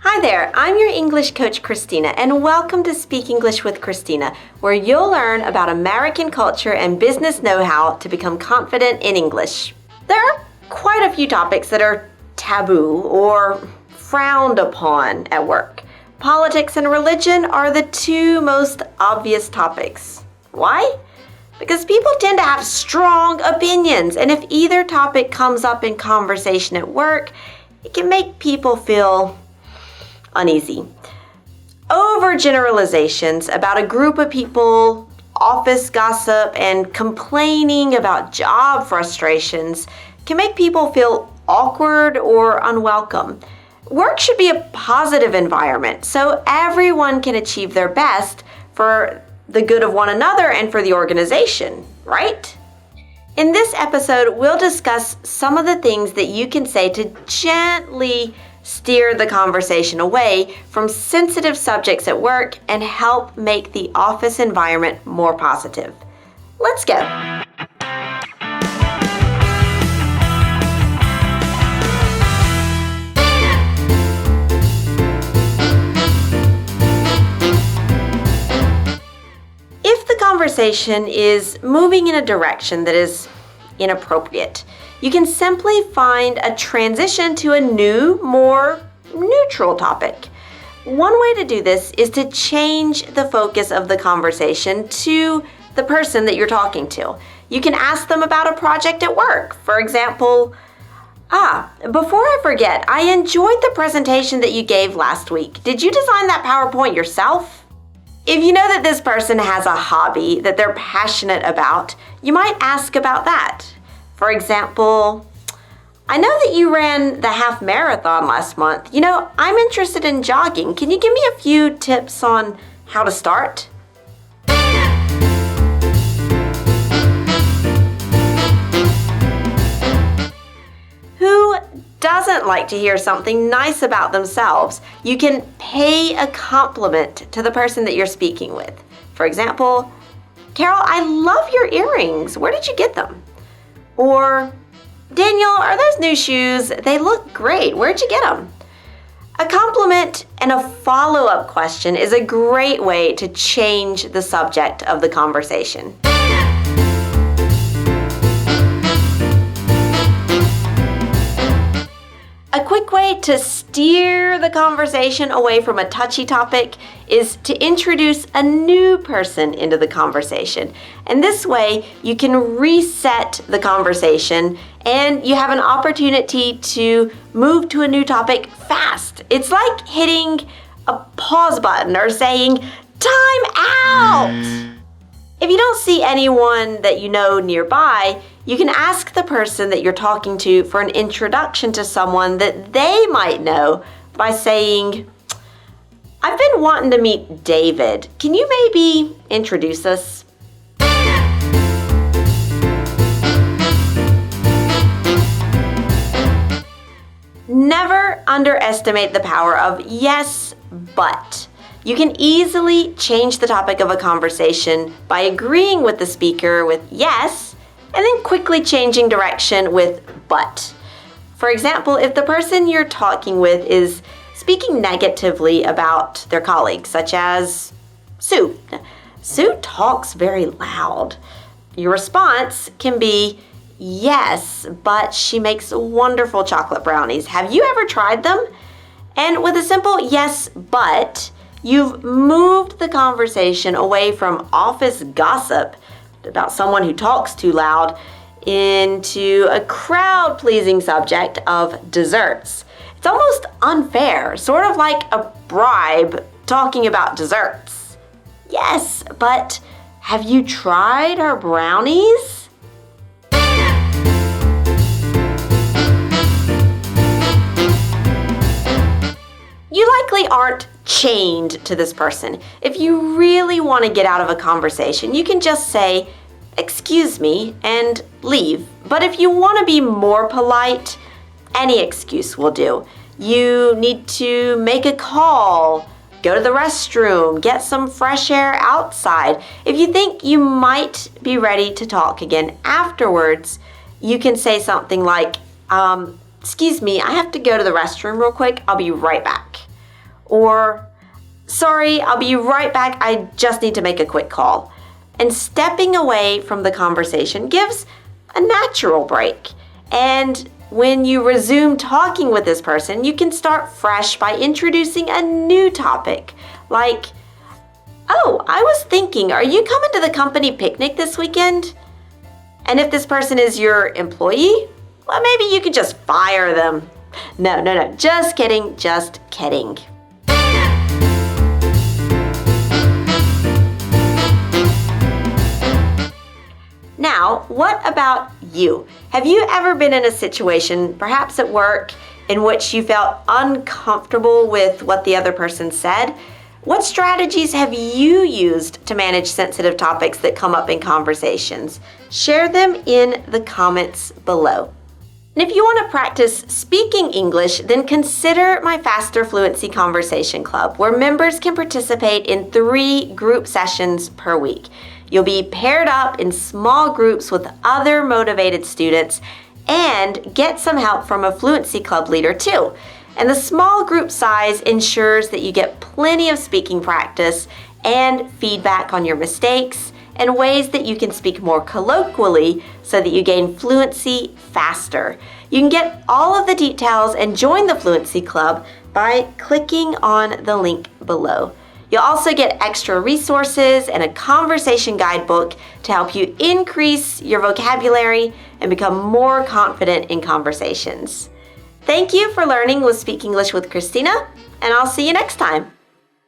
Hi there, I'm your English coach, Christina, and welcome to Speak English with Christina, where you'll learn about American culture and business know-how to become confident in English. There are quite a few topics that are taboo or frowned upon at work. Politics and religion are the two most obvious topics. Why? Because people tend to have strong opinions, and if either topic comes up in conversation at work, it can make people feel uneasy. Overgeneralizations about a group of people, office gossip, and complaining about job frustrations can make people feel awkward or unwelcome. Work should be a positive environment so everyone can achieve their best for the good of one another and for the organization, right? In this episode, we'll discuss some of the things that you can say to gently steer the conversation away from sensitive subjects at work and help make the office environment more positive. Let's go. If the conversation is moving in a direction that is inappropriate, you can simply find a transition to a new, more neutral topic. One way to do this is to change the focus of the conversation to the person that you're talking to. You can ask them about a project at work. For example, before I forget, I enjoyed the presentation that you gave last week. Did you design that PowerPoint yourself? If you know that this person has a hobby that they're passionate about, you might ask about that. For example, I know that you ran the half marathon last month. I'm interested in jogging. Can you give me a few tips on how to start? Who doesn't like to hear something nice about themselves? You can pay a compliment to the person that you're speaking with. For example, Carol, I love your earrings. Where did you get them? Or, Daniel, are those new shoes? They look great. Where'd you get them? A compliment and a follow-up question is a great way to change the subject of the conversation. A quick way to steer the conversation away from a touchy topic is to introduce a new person into the conversation. And this way, you can reset the conversation and you have an opportunity to move to a new topic fast. It's like hitting a pause button or saying, "Time out!" If you don't see anyone that you know nearby, you can ask the person that you're talking to for an introduction to someone that they might know by saying, "I've been wanting to meet David. Can you maybe introduce us?" Never underestimate the power of yes, but. You can easily change the topic of a conversation by agreeing with the speaker with yes, and then quickly changing direction with but. For example, if the person you're talking with is speaking negatively about their colleagues, such as Sue. Sue talks very loud. Your response can be, "Yes, but she makes wonderful chocolate brownies. Have you ever tried them?" And with a simple yes, but, you've moved the conversation away from office gossip about someone who talks too loud into a crowd-pleasing subject of desserts. It's almost unfair, sort of like a bribe talking about desserts. "Yes, but have you tried our brownies?" You likely aren't chained to this person. If you really want to get out of a conversation, you can just say, "Excuse me," and leave. But if you want to be more polite, any excuse will do. You need to make a call, go to the restroom, get some fresh air outside. If you think you might be ready to talk again afterwards, you can say something like, "Excuse me, I have to go to the restroom real quick. I'll be right back." or "Sorry, I'll be right back. I just need to make a quick call." And stepping away from the conversation gives a natural break. And when you resume talking with this person, you can start fresh by introducing a new topic, like, "Oh, I was thinking, are you coming to the company picnic this weekend?" And if this person is your employee, well, maybe you could just fire them. No, just kidding, just kidding. Now, what about you? Have you ever been in a situation, perhaps at work, in which you felt uncomfortable with what the other person said? What strategies have you used to manage sensitive topics that come up in conversations? Share them in the comments below. And if you want to practice speaking English, then consider my Faster Fluency Conversation Club, where members can participate in 3 group sessions per week. You'll be paired up in small groups with other motivated students and get some help from a Fluency Club leader too. And the small group size ensures that you get plenty of speaking practice and feedback on your mistakes and ways that you can speak more colloquially so that you gain fluency faster. You can get all of the details and join the Fluency Club by clicking on the link below. You'll also get extra resources and a conversation guidebook to help you increase your vocabulary and become more confident in conversations. Thank you for learning with Speak English with Christina, and I'll see you next time.